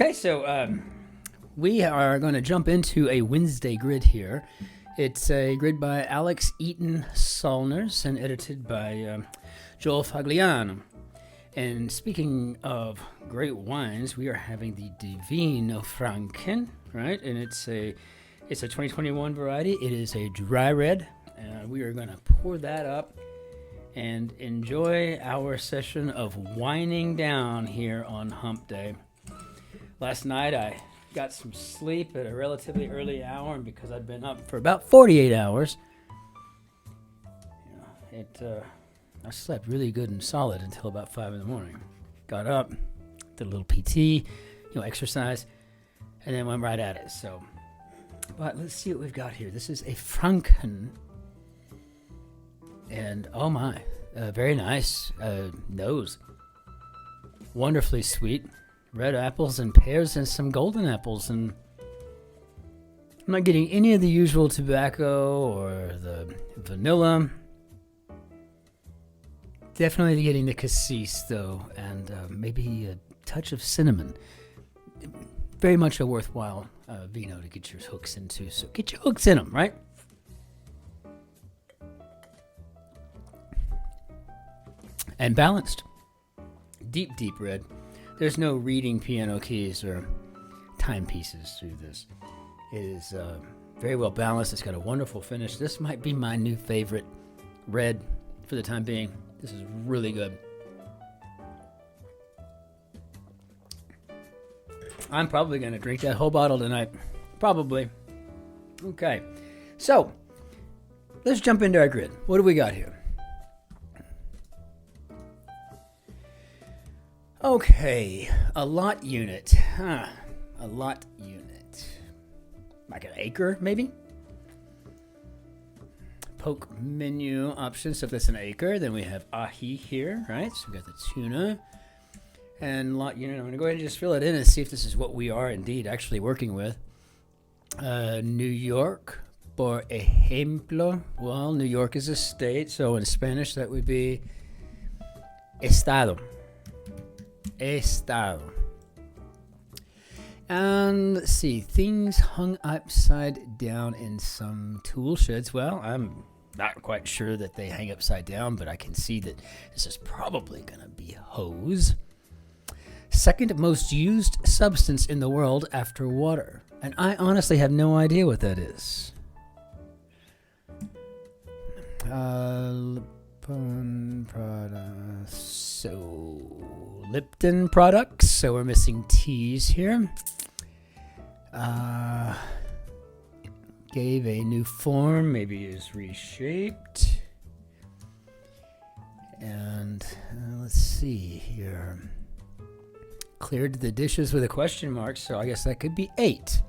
Okay, so we are going to jump into a Wednesday grid here. It's a grid by Alex Eaton Solners and edited by Joel Fagliano. And speaking of great wines, we are having the Divino Franken, right? And it's a 2021 variety. It is a dry red. We are going to pour that up and enjoy our session of winding down here on Hump Day. Last night I got some sleep at a relatively early hour, and because I'd been up for about 48 hours, I slept really good and solid until about 5 in the morning. Got up, did a little PT, exercise, and then went right at it. So, but let's see what we've got here. This is a Franken, and oh my, very nice nose. Wonderfully sweet. Red apples and pears and some golden apples, and I'm not getting any of the usual tobacco or the vanilla. Definitely getting the cassis though, and maybe a touch of cinnamon. Very much a worthwhile vino to get your hooks into, so get your hooks in them, right? And balanced. Deep, deep red. There's no reading piano keys or timepieces through this. It is very well balanced. It's got a wonderful finish. This might be my new favorite red for the time being. This is really good. I'm probably going to drink that whole bottle tonight. Probably. Okay. So, let's jump into our grid. What do we got here? Okay, a lot unit. A lot unit. Like an acre, maybe? Poke menu options. So if that's an acre, then we have ahi here, right? So we got the tuna. And lot unit, I'm going to go ahead and just fill it in and see if this is what we are indeed actually working with. New York, por ejemplo. Well, New York is a state, so in Spanish that would be estado. Estado. And let's see, things hung upside down in some tool sheds. Well, I'm not quite sure that they hang upside down, but I can see that this is probably going to be hose. Second most used substance in the world after water. And I honestly have no idea what that is. So Lipton products. So we're missing T's here. Gave a new form. Maybe is reshaped. And let's see here. Cleared the dishes with a question mark. So I guess that could be 8.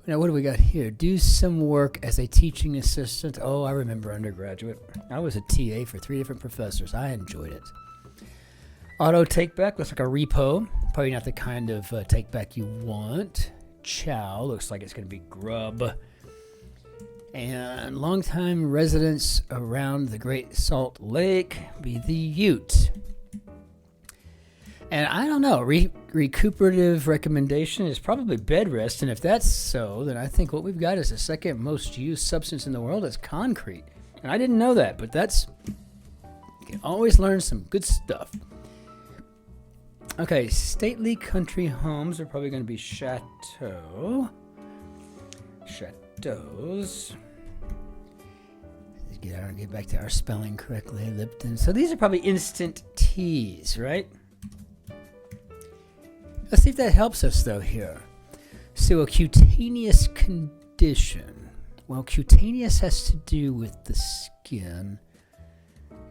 Now, what do we got here? Do some work as a teaching assistant. Oh, I remember undergraduate. I was a TA for 3 different professors. I enjoyed it. Auto take-back looks like a repo. Probably not the kind of take-back you want. Chow looks like it's going to be grub. And longtime residents around the Great Salt Lake be the Ute. And I don't know, recuperative recommendation is probably bed rest, and if that's so, then I think what we've got is the second most used substance in the world is concrete. And I didn't know that, but you can always learn some good stuff. Okay, stately country homes are probably going to be chateau. Chateaus. Let's get back to our spelling correctly, Lipton. So these are probably instant teas, right? Let's see if that helps us, though, here. So a cutaneous condition. Well, cutaneous has to do with the skin.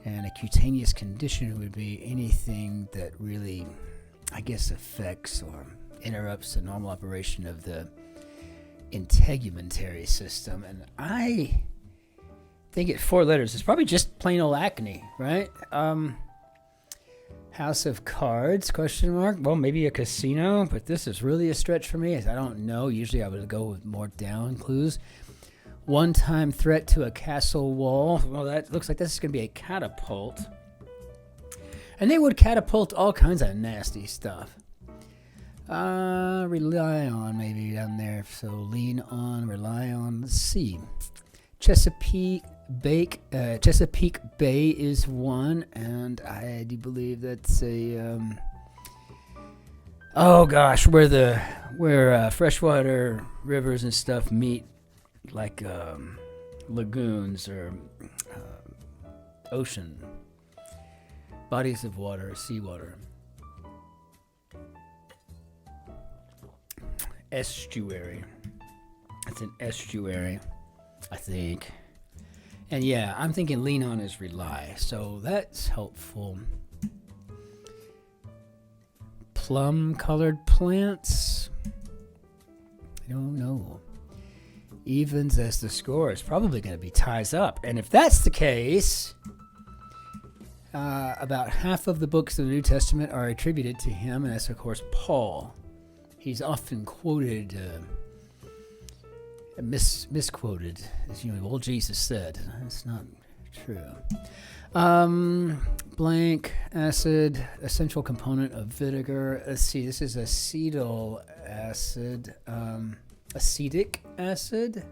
And a cutaneous condition would be anything that really, I guess, affects or interrupts the normal operation of the integumentary system. And I think at 4 letters, it's probably just plain old acne, right? House of Cards, question mark. Well, maybe a casino, but this is really a stretch for me. I don't know. Usually I would go with more down clues. One-time threat to a castle wall. Well, that looks like this is going to be a catapult. And they would catapult all kinds of nasty stuff. Rely on, maybe down there. So lean on, rely on. Let's see. Chesapeake Bay is one, and I do believe that's a oh gosh, where freshwater rivers and stuff meet, like lagoons or ocean bodies of water, seawater. Estuary. It's an estuary, I think. And yeah, I'm thinking lean on is rely, so that's helpful. Plum colored plants. I don't know. Evens as the score is probably going to be ties up. And if that's the case, about half of the books of the New Testament are attributed to him, and that's of course Paul. He's often quoted, misquoted, as old Jesus said. That's not true. Blank acid, essential component of vinegar. Let's see, this is acetyl acid, acetic acid.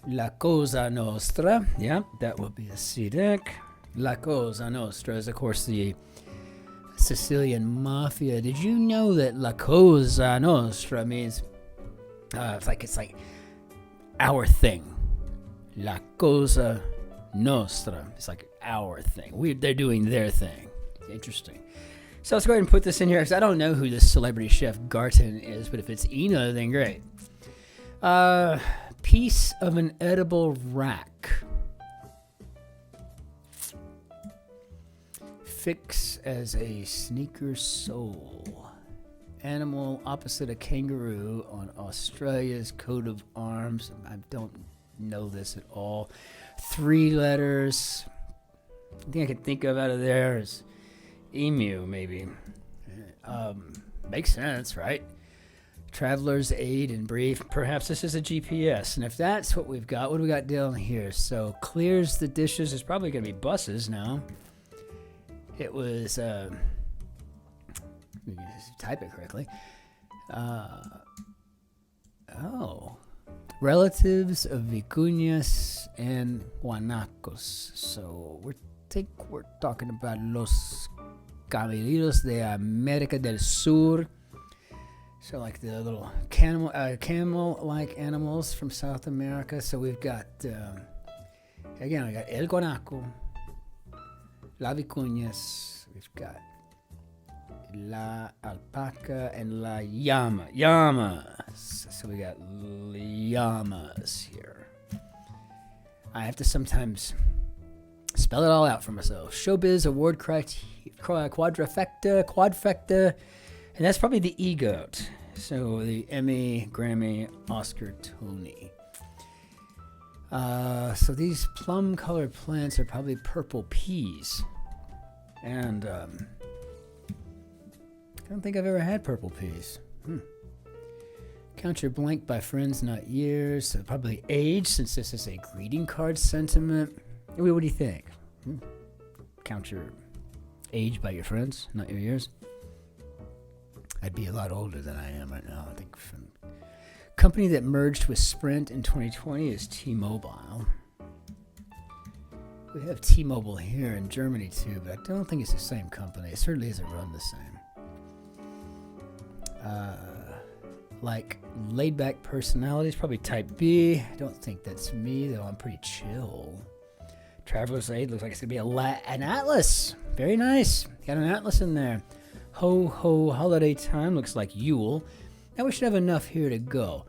La Cosa Nostra, yeah, that would be acetic. La Cosa Nostra is, of course, the Sicilian mafia. Did you know that La Cosa Nostra means it's like our thing? La Cosa Nostra. It's like our thing. They're doing their thing. Interesting. So let's go ahead and put this in here, because I don't know who this celebrity chef Garten is, but if it's Ina, then great. Piece of an edible rack. Fix as a sneaker sole. Animal opposite a kangaroo on Australia's coat of arms. I don't know this at all. 3 letters. The thing I can think of out of there is emu, maybe. Makes sense, right? Traveler's aid in brief. Perhaps this is a GPS. And if that's what we've got, what do we got down here? So clears the dishes is probably going to be buses now. It was, type it correctly. Relatives of Vicuñas and Guanacos. So we're talking about los caballeros de América del Sur. So like the little camel-like animals from South America. So we've got, again, we got El Guanaco, La Vicuñas, we've got La Alpaca, and La Llama. Llamas. So we got llamas here. I have to sometimes spell it all out for myself. Showbiz award quadrifecta, and that's probably the EGOT. So the Emmy, Grammy, Oscar, Tony. So these plum-colored plants are probably purple peas. And I don't think I've ever had purple peas. Count your blank by friends, not years. So probably age, since this is a greeting card sentiment. What do you think? Count your age by your friends, not your years. I'd be a lot older than I am right now. I think company that merged with Sprint in 2020 is T-Mobile. We have T-Mobile here in Germany too, but I don't think it's the same company. It certainly isn't run the same. Like laid-back personalities, probably type B. I don't think that's me, though. I'm pretty chill. Traveler's Aid looks like it's going to be an atlas. Very nice. Got an atlas in there. Ho ho holiday time looks like Yule. Now we should have enough here to go.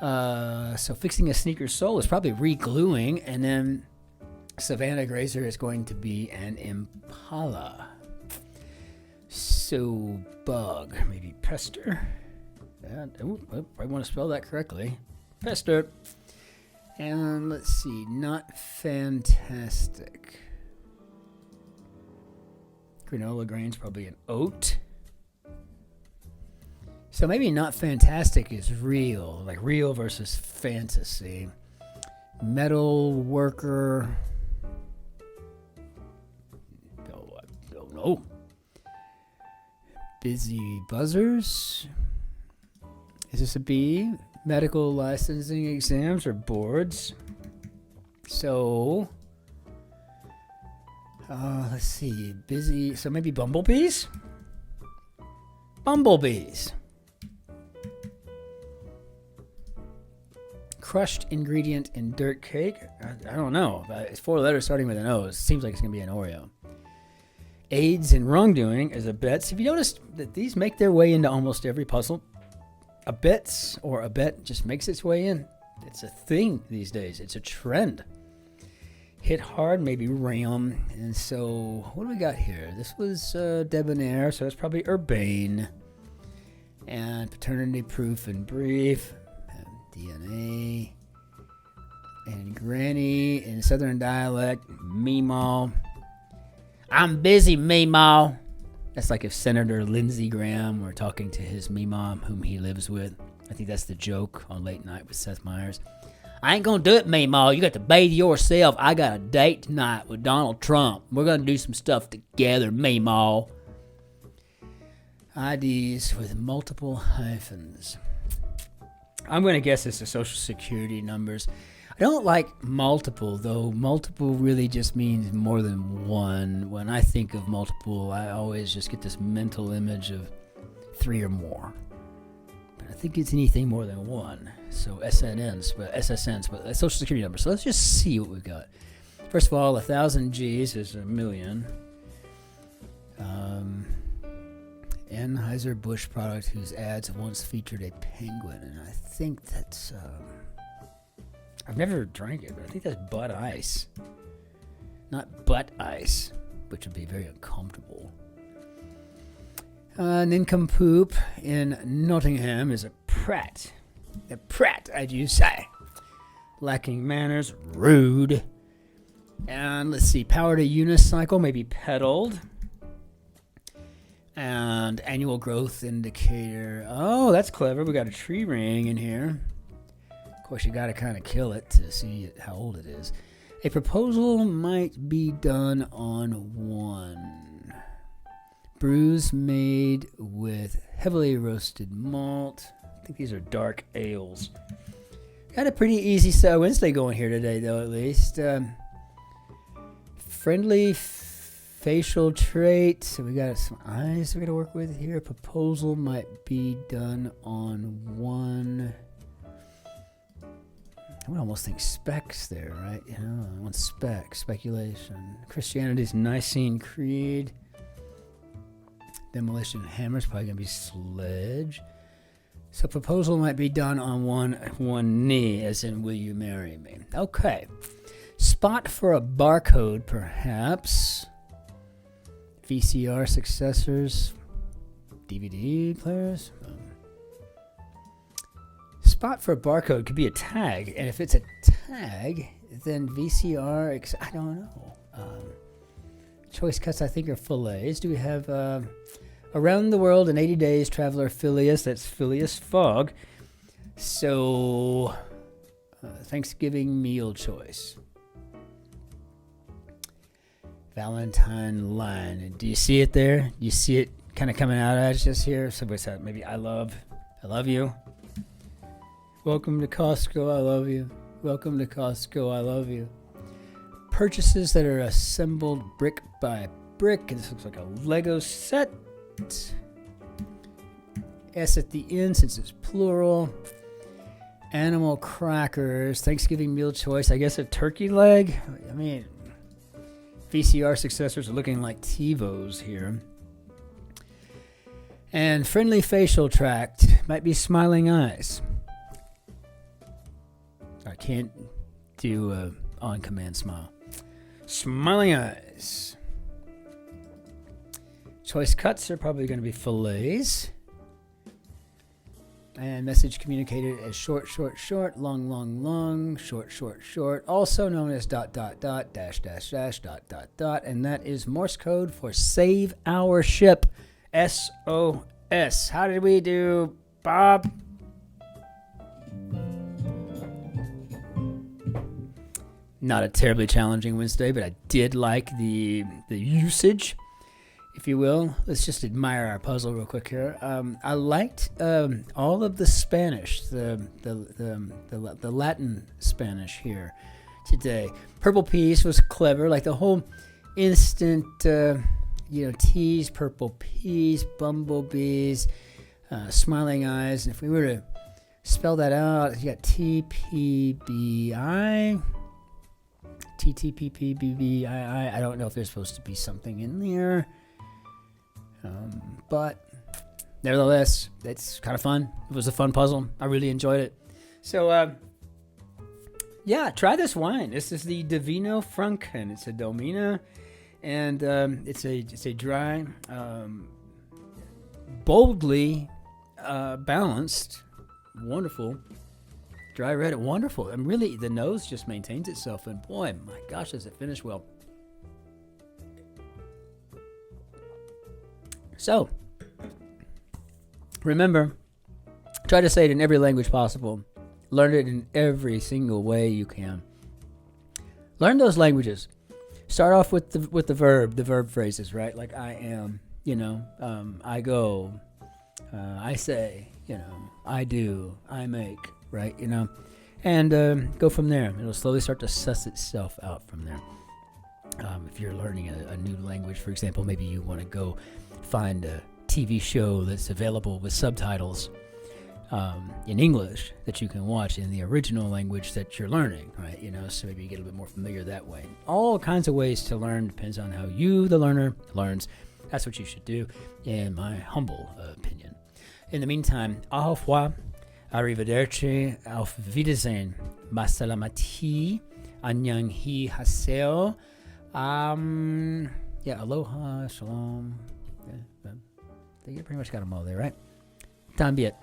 So fixing a sneaker sole is probably re-gluing, and then Savannah Grazer is going to be an impala. So bug, maybe pester. I want to spell that correctly. Pester. And let's see, not fantastic. Granola grains, probably an oat. So maybe not fantastic is real, like real versus fantasy. Metal worker. Oh, I don't know. Busy buzzers. Is this a B? Medical licensing exams or boards? So, let's see. Busy. So maybe bumblebees? Bumblebees. Crushed ingredient in dirt cake. I don't know. It's 4 letters starting with an O. It seems like it's going to be an Oreo. AIDS and wrongdoing is a bet. Have you noticed that these make their way into almost every puzzle? A bet just makes its way in. It's a thing these days. It's a trend. Hit hard, maybe ram. And so, what do we got here? This was debonair, so it's probably urbane. And paternity proof and brief. And DNA. And granny in southern dialect. Meemaw. I'm busy, Meemaw. That's like if Senator Lindsey Graham were talking to his Meemaw, whom he lives with. I think that's the joke on Late Night with Seth Meyers. I ain't gonna do it, Meemaw. You got to bathe yourself. I got a date tonight with Donald Trump. We're gonna do some stuff together, Meemaw. IDs with multiple hyphens. I'm gonna guess it's the Social Security numbers. I don't like multiple, though. Multiple really just means more than one. When I think of multiple, I always just get this mental image of 3 or more. But I think it's anything more than one. So SSNs, but Social Security number. So let's just see what we've got. First of all, 1,000 G's is a million. Anheuser-Busch product whose ads once featured a penguin. And I think that's... I've never drank it, but I think that's Bud Ice. Not Butt Ice, which would be very uncomfortable. Nincompoop in Nottingham is a prat. A prat, as you say. Lacking manners, rude. And let's see, power to unicycle, maybe pedaled. And annual growth indicator. Oh, that's clever. We got a tree ring in here. Of course, you got to kind of kill it to see how old it is. A proposal might be done on 1. Brews made with heavily roasted malt. I think these are dark ales. Got a pretty easy Wednesday going here today, though, at least. Friendly facial trait. So we got some eyes we're going to work with here. Proposal might be done on 1. I would almost think specs there, right? You know, I want speculation. Christianity's Nicene Creed. Demolition Hammer's probably going to be sledge. So proposal might be done on one knee, as in, will you marry me? Okay. Spot for a barcode, perhaps. VCR successors. DVD players. Spot for a barcode could be a tag, and if it's a tag, then VCR, I don't know. Choice cuts, I think, are fillets. Do we have Around the World in 80 Days, Traveler Phileas? That's Phileas Fogg. So, Thanksgiving meal choice. Valentine line. Do you see it there? You see it kind of coming out at us just here? So what's that? Maybe I love you. Welcome to Costco, I love you. Welcome to Costco, I love you. Purchases that are assembled brick by brick. This looks like a Lego set. S at the end since it's plural. Animal crackers. Thanksgiving meal choice. I guess a turkey leg. I mean, VCR successors are looking like TiVos here. And friendly facial tract. Might be smiling eyes. I can't do a on-command smile. Smiling eyes. Choice cuts are probably going to be fillets. And message communicated as short, short, short, long, long, long, short, short, short, also known as ... dash, dash, dash, ... and that is Morse code for save our ship. SOS. How did we do, Bob? Not a terribly challenging Wednesday, but I did like the usage. if you will, let's just admire our puzzle real quick here. I liked all of the Spanish, the Latin Spanish here today. Purple peas was clever, like the whole instant, teas, purple peas, bumblebees, smiling eyes. And if we were to spell that out, you got TPBI, TTPPBBII. I don't know if there's supposed to be something in there. But nevertheless, it's kind of fun. It was a fun puzzle. I really enjoyed it. So, try this wine. This is the Divino Franken. It's a Domina, and it's a dry, boldly balanced, wonderful, dry red. Wonderful. And really, the nose just maintains itself. And boy, my gosh, does it finish well. So, remember, try to say it in every language possible. Learn it in every single way you can. Learn those languages. Start off with the verb phrases, right? Like I am, I go, I say, I do, I make, right? And go from there. It'll slowly start to suss itself out from there. If you're learning a new language, for example, maybe you want to go find a TV show that's available with subtitles in English that you can watch in the original language that you're learning, right? So maybe you get a little bit more familiar that way. All kinds of ways to learn, depends on how you, the learner, learns. That's what you should do, in my humble opinion. In the meantime, au revoir, arrivederci, auf Wiedersehen, masalamati, annyeonghi haseo, aloha, shalom. I think you pretty much got them all there, right? Time be it.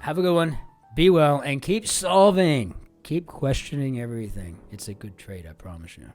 Have a good one. Be well and keep solving. Keep questioning everything. It's a good trait, I promise you.